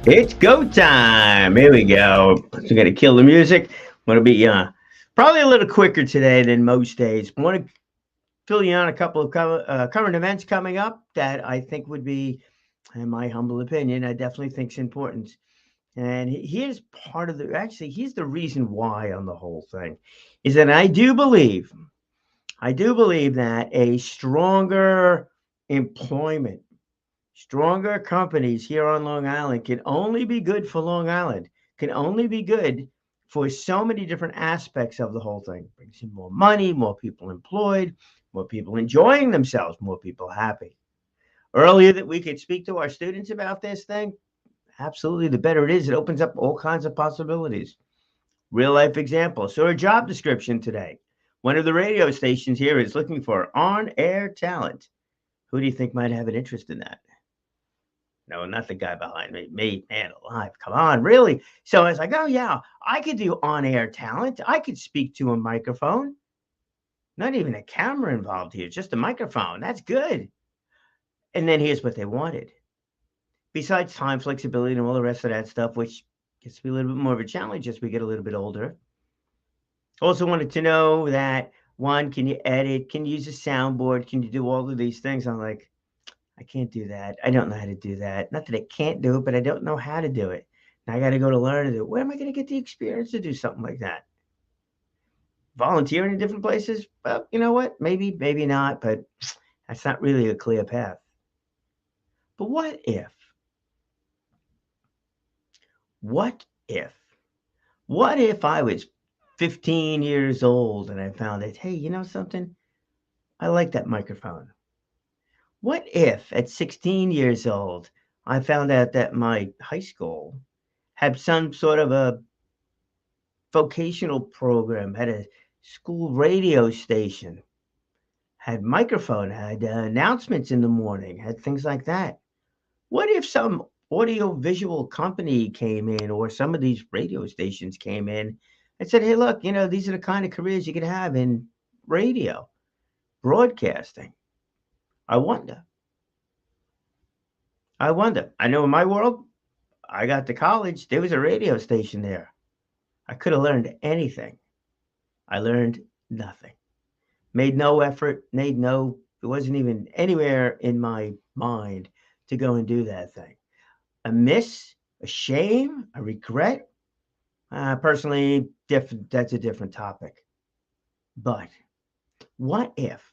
It's go time. Here we go. So we're gonna kill the music. Want to be probably a little quicker today than most days. Want to fill you on a couple of current events coming up that I think would be, in my humble opinion, I definitely think is important. And here's part of the actually here's the reason why on the whole thing is that I do believe that a stronger employment, stronger companies here on Long Island can only be good for Long Island, can only be good for so many different aspects of the whole thing. Brings in more money, more people employed, more people enjoying themselves, more people happy. Earlier that we could speak to our students about this thing, absolutely the better it is. It opens up all kinds of possibilities. Real life example. So a job description today. One of the radio stations here is looking for on air talent. Who do you think might have an interest in that? No, not the guy behind me. Me, man alive. Come on, really? So I was like, oh, yeah, I could do on air talent. I could speak to a microphone. Not even a camera involved here, just a microphone. That's good. And then here's what they wanted. Besides time flexibility and all the rest of that stuff, which gets to be a little bit more of a challenge as we get a little bit older. Also wanted to know that one, can you edit? Can you use a soundboard? Can you do all of these things? I'm like, I can't do that. I don't know how to do that. Not that I can't do it, but I don't know how to do it. Now I got to go to learn to do it. Where am I going to get the experience to do something like that? Volunteering in different places? Well, you know what? Maybe, maybe not, but that's not really a clear path. But what if, what if I was 15 years old and I found that, hey, you know something? I like that microphone. What if at 16 years old, I found out that my high school had some sort of a vocational program, had a school radio station, had microphone, had announcements in the morning, had things like that. What if some audio visual company came in or some of these radio stations came in and said, hey, look, these are the kind of careers you can have in radio, broadcasting? I wonder. I wonder. I know in my world, I got to college, there was a radio station there. I could have learned anything. I learned nothing. Made no effort, it wasn't even anywhere in my mind to go and do that thing. A miss, a shame, a regret. Personally, that's a different topic. But what if?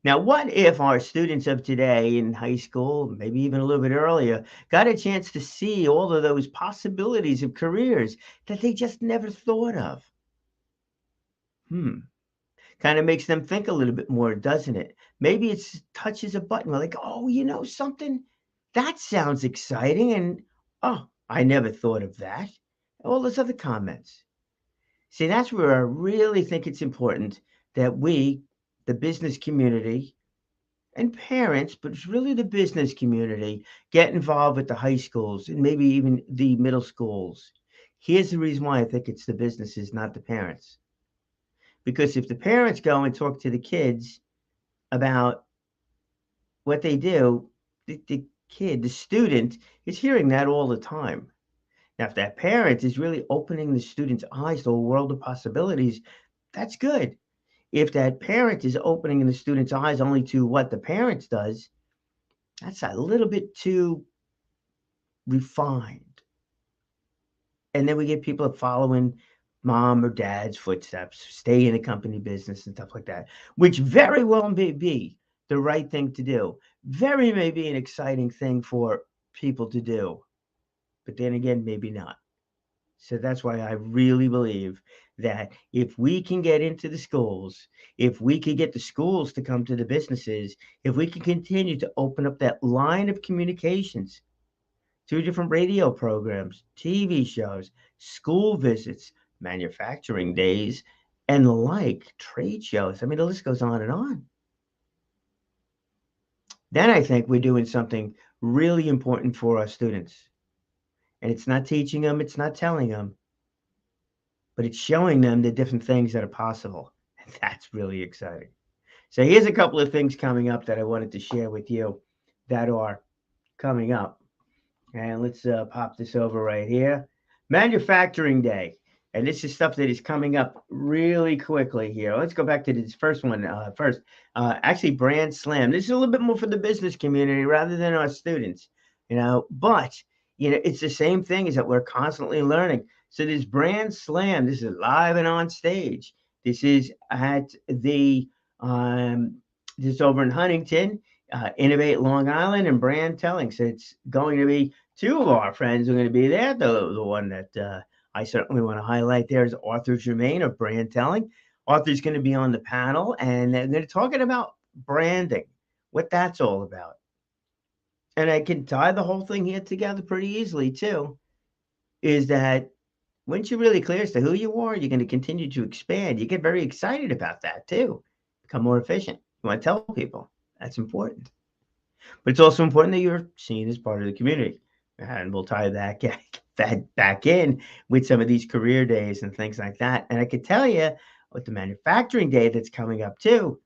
Now, what if our students of today in high school, maybe even a little bit earlier, got a chance to see all of those possibilities of careers that they just never thought of? Hmm. Kind of makes them think a little bit more, doesn't it? Maybe it's touches a button. We're like, oh, you know something? That sounds exciting. And oh, I never thought of that. All those other comments. See, that's where I really think it's important that we, the business community, and parents, but it's really the business community, get involved with the high schools and maybe even the middle schools. Here's the reason why I think it's the businesses, not the parents. Because if the parents go and talk to the kids about what they do, the kid, the student, is hearing that all the time. Now, if that parent is really opening the student's eyes to a world of possibilities, that's good. If that parent is opening the student's eyes only to what the parents does, that's a little bit too refined. And then we get people following mom or dad's footsteps, stay in a company business and stuff like that, which very well may be the right thing to do. Very may be an exciting thing for people to do, but then again, maybe not. So that's why I really believe that if we can get into the schools, if we could get the schools to come to the businesses, if we can continue to open up that line of communications through different radio programs, TV shows, school visits, manufacturing days, and the like, trade shows. I mean, the list goes on and on. Then I think we're doing something really important for our students. And it's not teaching them, it's not telling them, but it's showing them the different things that are possible. And that's really exciting. So here's a couple of things coming up that I wanted to share with you that are coming up. And let's pop this over right here. Manufacturing Day. And this is stuff that is coming up really quickly here. Let's go back to this first one first. Actually, Brand Slam. This is a little bit more for the business community rather than our students, But, it's the same thing is that we're constantly learning. So this Brand Slam, this is live and on stage. This is at this is over in Huntington, Innovate Long Island, and Brand Telling. So it's going to be two of our friends are going to be there. The one that I certainly want to highlight there is Arthur Germain of Brand Telling. Arthur's going to be on the panel, and they're talking about branding, what that's all about. And I can tie the whole thing here together pretty easily, too, is that once you're really clear as to who you are, you're going to continue to expand. You get very excited about that, too. Become more efficient. You want to tell people. That's important. But it's also important that you're seen as part of the community. And we'll tie that back in with some of these career days and things like that. And I could tell you with the manufacturing day that's coming up too,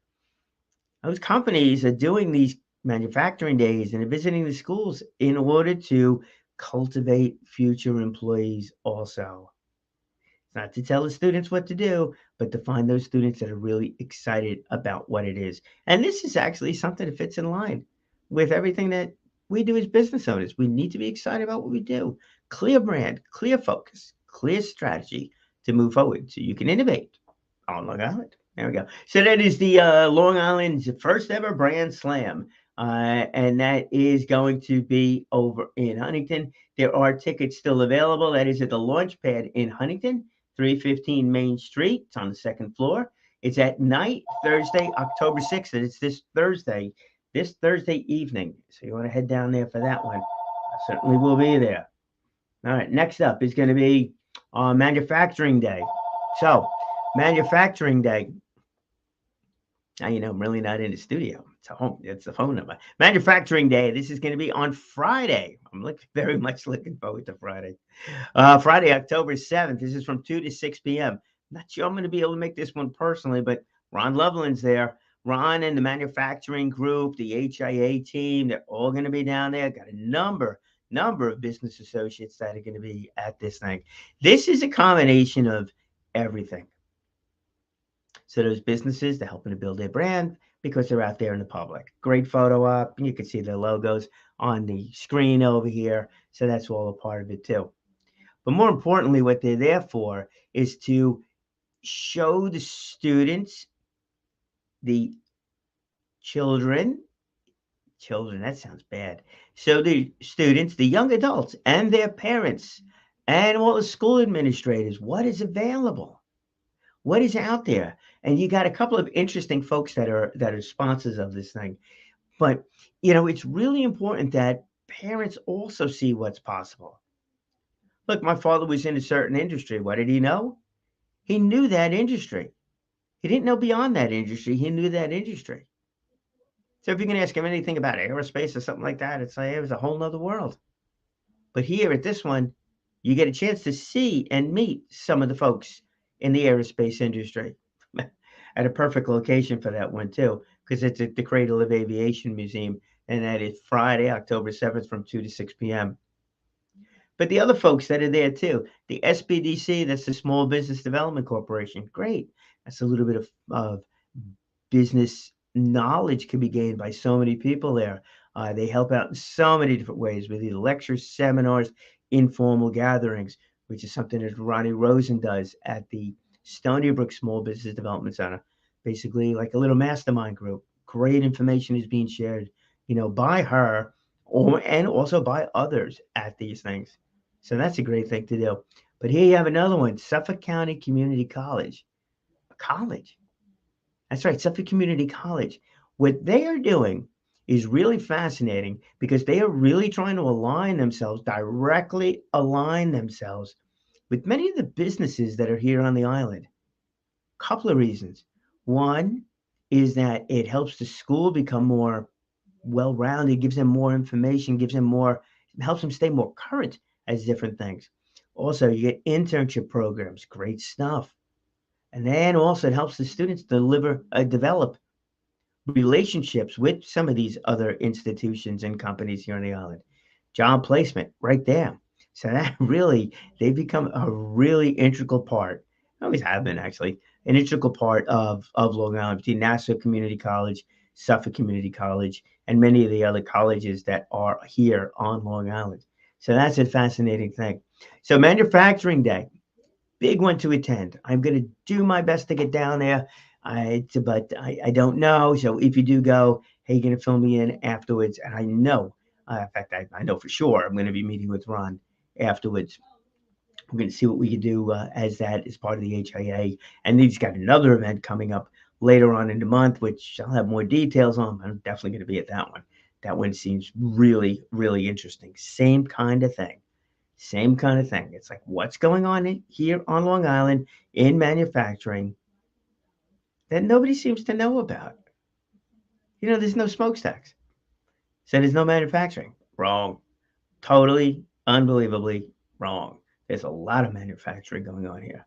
those companies are doing these manufacturing days and visiting the schools in order to cultivate future employees also. It's not to tell the students what to do, but to find those students that are really excited about what it is. And this is actually something that fits in line with everything that we do as business owners. We need to be excited about what we do. Clear brand, clear focus, clear strategy to move forward so you can innovate on Long Island. There we go. So that is the Long Island's first ever Brand Slam. And that is going to be over in Huntington. There are tickets still available. That is at the Launch Pad in Huntington, 315 Main Street. It's on the second floor. It's at night, Thursday, October 6th, and it's this Thursday evening. So you want to head down there for that one. I certainly will be there. All right, next up is going to be Manufacturing Day. So, Manufacturing Day. Now you know I'm really not in the studio. It's a home. It's the phone number. Manufacturing Day. This is going to be on Friday. I'm very much looking forward to Friday. Friday, October 7th. This is from 2 to 6 p.m. Not sure I'm going to be able to make this one personally, but Ron Loveland's there. Ron and the manufacturing group, the HIA team, they're all going to be down there. Got a number of business associates that are going to be at this thing. This is a combination of everything. So those businesses, they're helping to build their brand because they're out there in the public. Great photo op. And you can see their logos on the screen over here. So that's all a part of it too. But more importantly, what they're there for is to show the students, the children, that sounds bad. So the students, the young adults and their parents and all the school administrators, what is available? What is out there? And you got a couple of interesting folks that are sponsors of this thing. But it's really important that parents also see what's possible. Look, my father was in a certain industry. What did he know? He knew that industry. He didn't know beyond that industry. He knew that industry. So if you can ask him anything about aerospace or something like that, it's like it was a whole nother world. But here at this one, you get a chance to see and meet some of the folks in the aerospace industry at a perfect location for that one too, because it's at the Cradle of Aviation Museum, and that is Friday, October 7th from 2 to 6 p.m. But the other folks that are there too, the SBDC, that's the Small Business Development Corporation. Great. That's a little bit of business knowledge can be gained by so many people there. They help out in so many different ways with either lectures, seminars, informal gatherings, which is something that Ronnie Rosen does at the Stony Brook Small Business Development Center. Basically like a little mastermind group. Great information is being shared, by her and also by others at these things. So that's a great thing to do. But here you have another one, Suffolk County Community College. A college. That's right, Suffolk Community College. What they are doing is really fascinating because they are really trying to directly align themselves with many of the businesses that are here on the island. Couple of reasons. One is that it helps the school become more well-rounded, gives them more information, helps them stay more current as different things. Also, you get internship programs, great stuff. And then also it helps the students develop relationships with some of these other institutions and companies here on the island. job placement right there. So that really, they become a really integral part. Always have been actually an integral part of Long Island between Nassau Community College, Suffolk Community College, and many of the other colleges that are here on Long Island. So that's a fascinating thing. So Manufacturing Day, big one to attend. I'm going to do my best to get down there. But I don't know. So if you do go, hey, you're going to fill me in afterwards. And I know, in fact, I know for sure I'm going to be meeting with Ron afterwards. We're going to see what we can do as that is part of the HIA. And he's got another event coming up later on in the month, which I'll have more details on. I'm definitely going to be at that one. That one seems really, really interesting. Same kind of thing. Same kind of thing. It's like, what's going on here on Long Island in manufacturing that nobody seems to know about? There's no smokestacks. So there's no manufacturing. Wrong. Totally, unbelievably wrong. There's a lot of manufacturing going on here.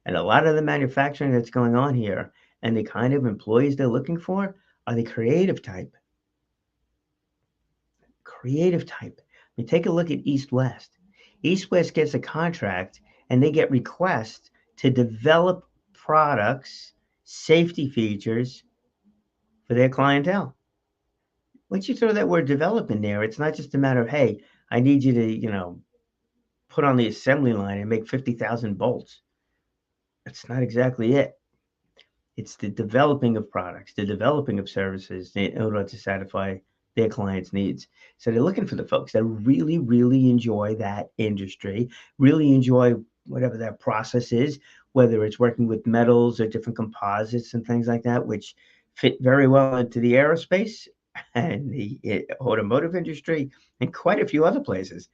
And a lot of the manufacturing that's going on here and the kind of employees they're looking for are the creative type. Creative type. I mean, take a look at East West. East West gets a contract and they get requests to develop products, safety features for their clientele. Once you throw that word develop in there, it's not just a matter of, hey, I need you to, put on the assembly line and make 50,000 bolts. That's not exactly it. It's the developing of products, the developing of services in order to satisfy their clients' needs. So they're looking for the folks that really, really enjoy that industry, really enjoy whatever that process is, whether it's working with metals or different composites and things like that, which fit very well into the aerospace and the automotive industry and quite a few other places,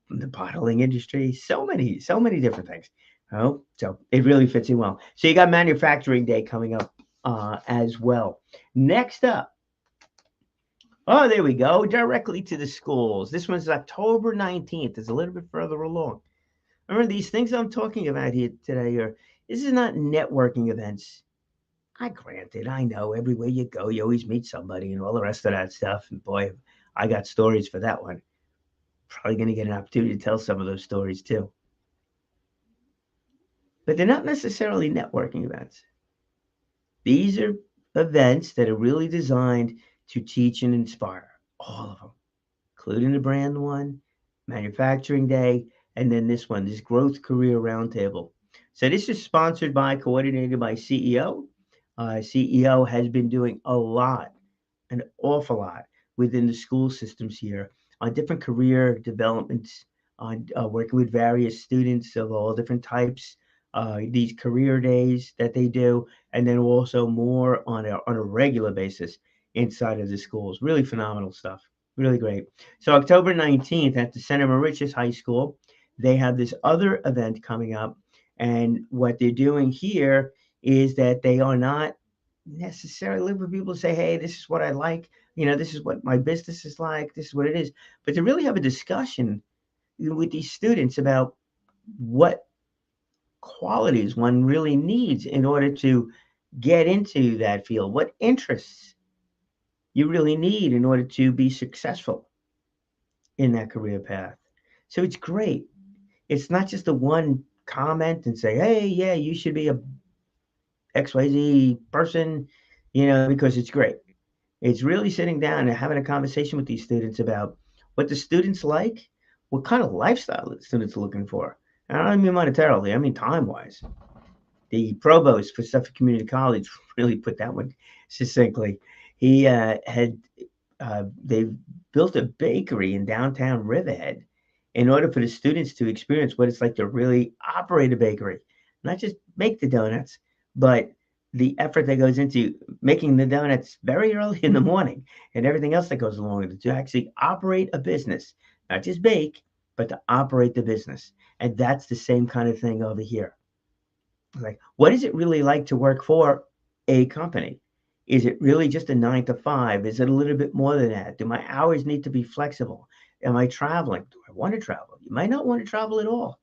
the bottling industry, so many different things. Oh, so it really fits in well. So you got Manufacturing Day coming up as well. Next up, oh, there we go, directly to the schools. This one's October 19th. It's a little bit further along. Remember, these things I'm talking about here today this is not networking events. Granted, I know everywhere you go, you always meet somebody and all the rest of that stuff. And boy, I got stories for that one. Probably going to get an opportunity to tell some of those stories too. But they're not necessarily networking events. These are events that are really designed to teach and inspire, all of them, including the brand one, Manufacturing Day, and then this one, this Growth Career Roundtable. So this is sponsored by, coordinated by CEO. CEO has been doing a lot, an awful lot within the school systems here on different career developments, on working with various students of all different types, these career days that they do, and then also more on a regular basis inside of the schools. Really phenomenal stuff. Really great. So October 19th at the Center Moriches High School, they have this other event coming up. And what they're doing here is that they are not necessarily looking for people to say, hey, this is what I like. This is what my business is like. This is what it is. But to really have a discussion with these students about what qualities one really needs in order to get into that field, what interests you really need in order to be successful in that career path. So it's great. It's not just a one comment and say, hey, yeah, you should be a XYZ person, because it's great. It's really sitting down and having a conversation with these students about what the students like, what kind of lifestyle the students are looking for. And I don't mean monetarily, I mean time-wise. The provost for Suffolk Community College really put that one succinctly. He they built a bakery in downtown Riverhead in order for the students to experience what it's like to really operate a bakery, not just make the donuts, but the effort that goes into making the donuts very early in the morning and everything else that goes along with it to actually operate a business, not just bake, but to operate the business. And that's the same kind of thing over here. Like, what is it really like to work for a company? Is it really just a 9 to 5? Is it a little bit more than that? Do my hours need to be flexible? Am I traveling? Do I want to travel? You might not want to travel at all.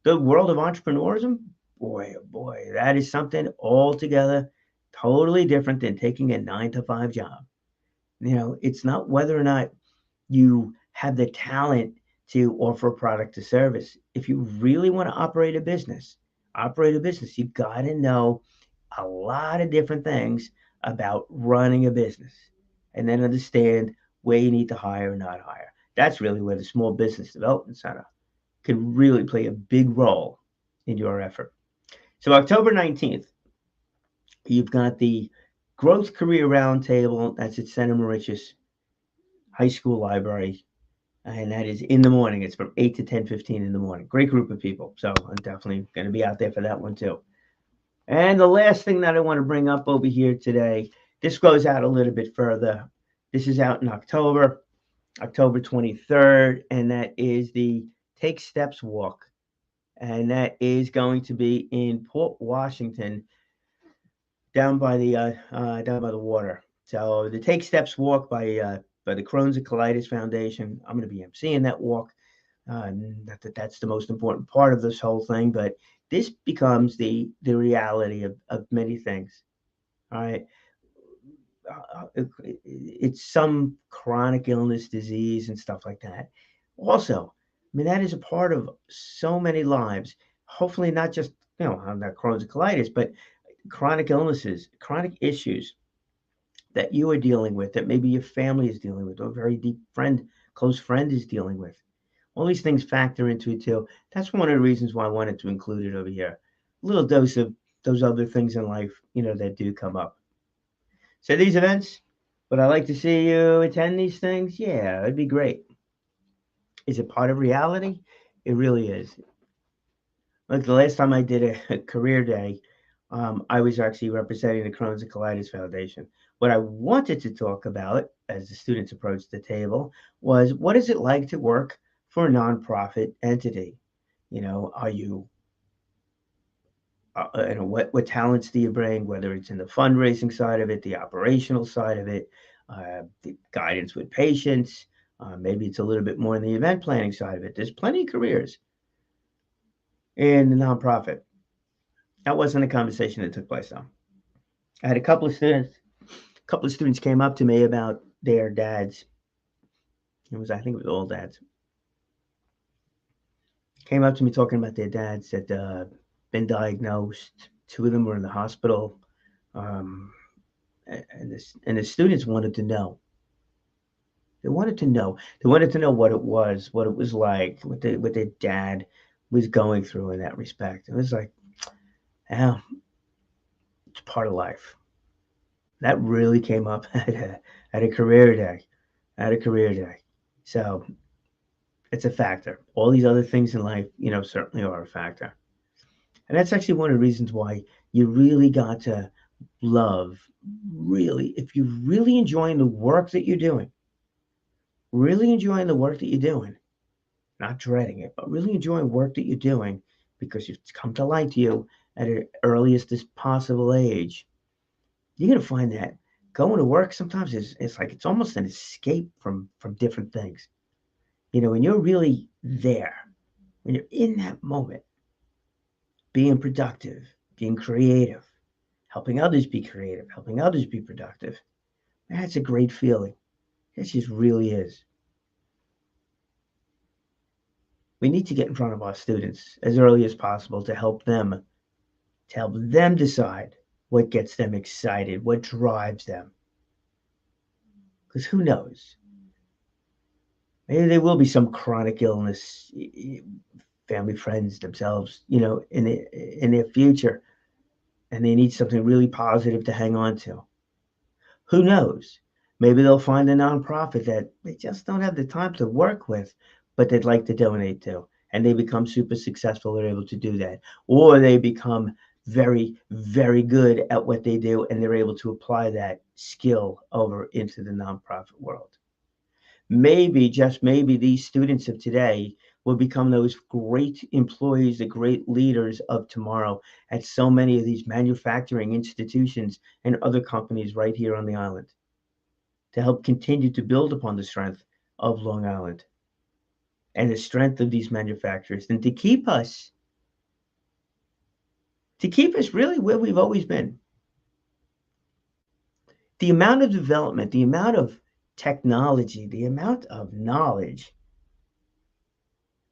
The world of entrepreneurism, boy, oh boy, that is something altogether totally different than taking a 9 to 5 job. It's not whether or not you have the talent to offer a product or service. If you really want to operate a business, you got to know a lot of different things about running a business and then understand where you need to hire or not hire. That's really where the Small Business Development Center can really play a big role in your effort. So, October 19th, you've got the Growth Career Roundtable. That's at Center Moriches High School Library. And that is in the morning. It's from 8 to 10:15 in the morning. Great group of people. So I'm definitely going to be out there for that one too. And the last thing that I want to bring up over here today, this goes out a little bit further. This is out in October, October 23rd, and that is the Take Steps Walk. And that is going to be in Port Washington, down by the water. So the Take Steps Walk by the Crohn's and Colitis Foundation. I'm going to be emceeing that walk. That's the most important part of this whole thing, but this becomes the reality of many things. All right, it's some chronic illness, disease, and stuff like that. Also, I mean that is a part of so many lives. Hopefully, not just not Crohn's and colitis, but chronic illnesses, chronic issues that you are dealing with, that maybe your family is dealing with, or a very deep friend, close friend is dealing with. All these things factor into it too. That's one of the reasons why I wanted to include it over here. A little dose of those other things in life, that do come up. So these events, would I like to see you attend these things? Yeah, it'd be great. Is it part of reality? It really is. Like the last time I did a career day, I was actually representing the Crohn's and Colitis Foundation. What I wanted to talk about as the students approached the table was what is it like to work for a nonprofit entity? Are you, what talents do you bring, whether it's in the fundraising side of it, the operational side of it, the guidance with patients, maybe it's a little bit more in the event planning side of it. There's plenty of careers in the nonprofit. That wasn't a conversation that took place though. I had a couple of students came up to me about their dads. I think it was all dads. Came up to me talking about their dads that been diagnosed. Two of them were in the hospital, um, and the students wanted to know. They wanted to know. They wanted to know what it was like, what their dad was going through in that respect. It was like, yeah, it's part of life. That really came up at a career day, at a career day. So it's a factor. All these other things in life, certainly are a factor. And that's actually one of the reasons why you really got to love, really, if you're really enjoying the work that you're doing, really enjoying the work that you're doing, not dreading it, but really enjoying work that you're doing because it's come to light to you at an earliest possible age, you're going to find that going to work sometimes it's like it's almost an escape from different things. When you're really there, when you're in that moment, being productive, being creative, helping others be creative, helping others be productive, that's a great feeling. It just really is. We need to get in front of our students as early as possible to help them decide what gets them excited, what drives them. Because who knows? Maybe there will be some chronic illness, family, friends themselves, in their future, and they need something really positive to hang on to. Who knows? Maybe they'll find a nonprofit that they just don't have the time to work with, but they'd like to donate to, and they become super successful. They're able to do that, or they become very, very good at what they do, and they're able to apply that skill over into the nonprofit world. Maybe, just maybe, these students of today will become those great employees, the great leaders of tomorrow at so many of these manufacturing institutions and other companies right here on the island to help continue to build upon the strength of Long Island and the strength of these manufacturers and to keep us really where we've always been. The amount of development, the amount of technology, the amount of knowledge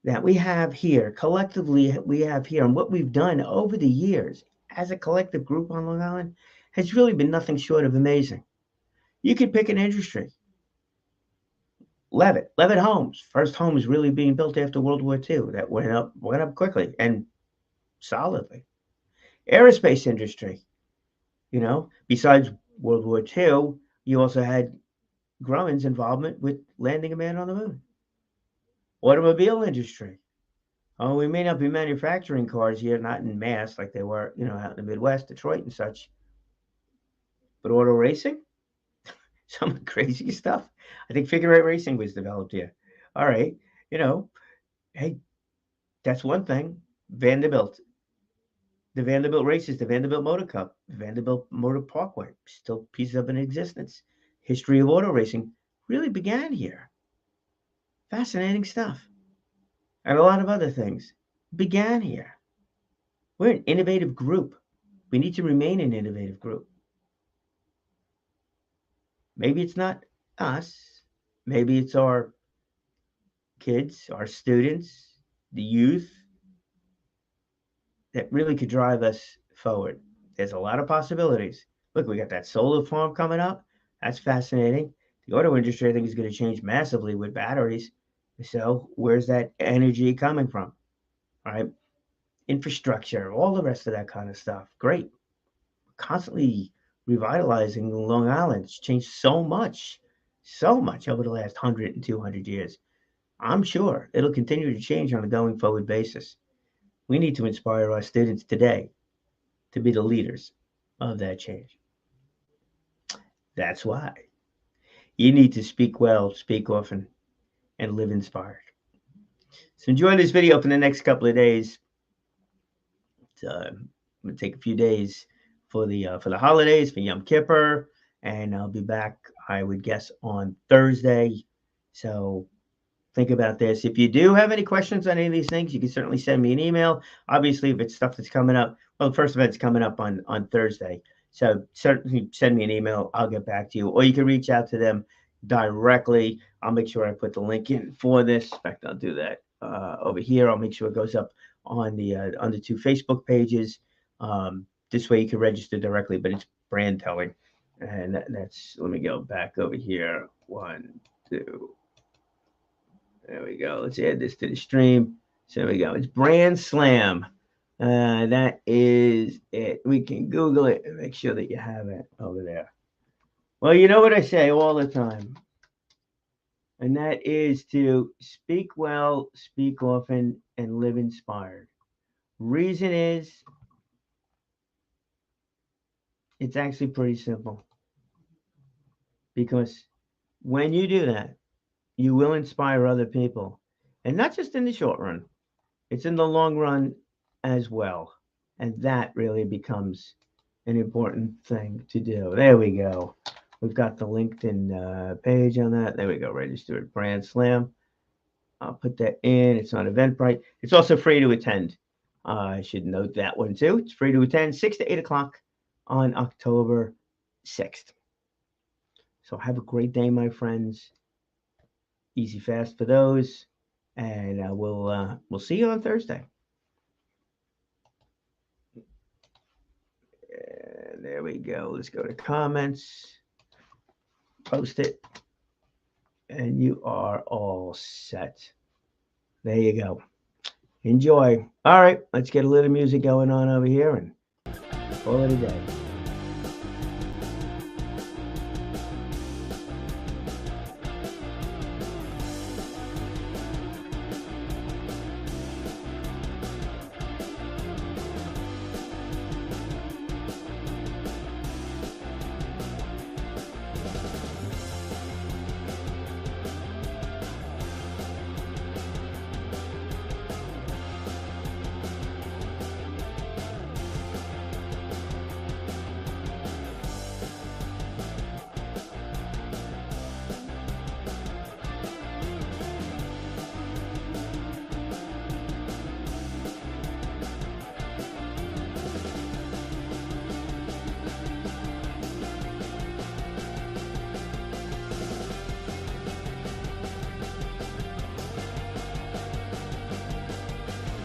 that we have here, collectively, we have here, and what we've done over the years as a collective group on Long Island has really been nothing short of amazing. You could pick an industry. Levitt Homes, first homes really being built after World War II that went up quickly and solidly. Aerospace industry, besides World War II, you also had Grumman's involvement with landing a man on the moon. Automobile industry. Oh, we may not be manufacturing cars here, not in mass like they were, out in the Midwest, Detroit and such. But auto racing, some crazy stuff. I think figure eight racing was developed here. All right, hey, that's one thing. Vanderbilt, the Vanderbilt races, the Vanderbilt Motor Cup, the Vanderbilt Motor Parkway, still pieces of an existence. History of auto racing really began here. Fascinating stuff. And a lot of other things began here. We're an innovative group. We need to remain an innovative group. Maybe it's not us. Maybe it's our kids, our students, the youth that really could drive us forward. There's a lot of possibilities. Look, we got that solar farm coming up. That's fascinating. The auto industry, I think, is going to change massively with batteries. So where's that energy coming from? All right. Infrastructure, all the rest of that kind of stuff. Great. Constantly revitalizing Long Island. It's changed so much over the last 100 and 200 years. I'm sure it'll continue to change on a going forward basis. We need to inspire our students today to be the leaders of that change. That's why you need to speak well, speak often, and live inspired. So enjoy this video for the next couple of days. I'm going to take a few days for the holidays, for Yom Kippur, and I'll be back, I would guess, on Thursday. So think about this. If you do have any questions on any of these things, you can certainly send me an email. Obviously, if it's stuff that's coming up, well, the first event's coming up on Thursday. So certainly send me an email. I'll get back to you. Or you can reach out to them directly. I'll make sure I put the link in for this. In fact, I'll do that over here. I'll make sure it goes up on the two Facebook pages. This way you can register directly, but it's brand telling. And that's, let me go back over here. 1, 2. There we go. Let's add this to the stream. So there we go. It's Brand Slam. That is it. We can Google it and make sure that you have it over there. Well, you know what I say all the time, and that is to speak well, speak often, and live inspired. Reason is, it's actually pretty simple. Because when you do that, you will inspire other people. And not just in the short run, it's in the long run as well. And that really becomes an important thing to do. There we go. We've got the LinkedIn page on that. There we go. Register at Brand Slam. I'll put that in. It's on Eventbrite. It's also free to attend. I should note that one too. It's free to attend 6 to 8 o'clock on October 6th. So have a great day, my friends. Easy fast for those. And we'll see you on Thursday. And there we go. Let's go to comments. Post it. And you are all set. There you go. Enjoy. All right, let's get a little music going on over here and call it a day.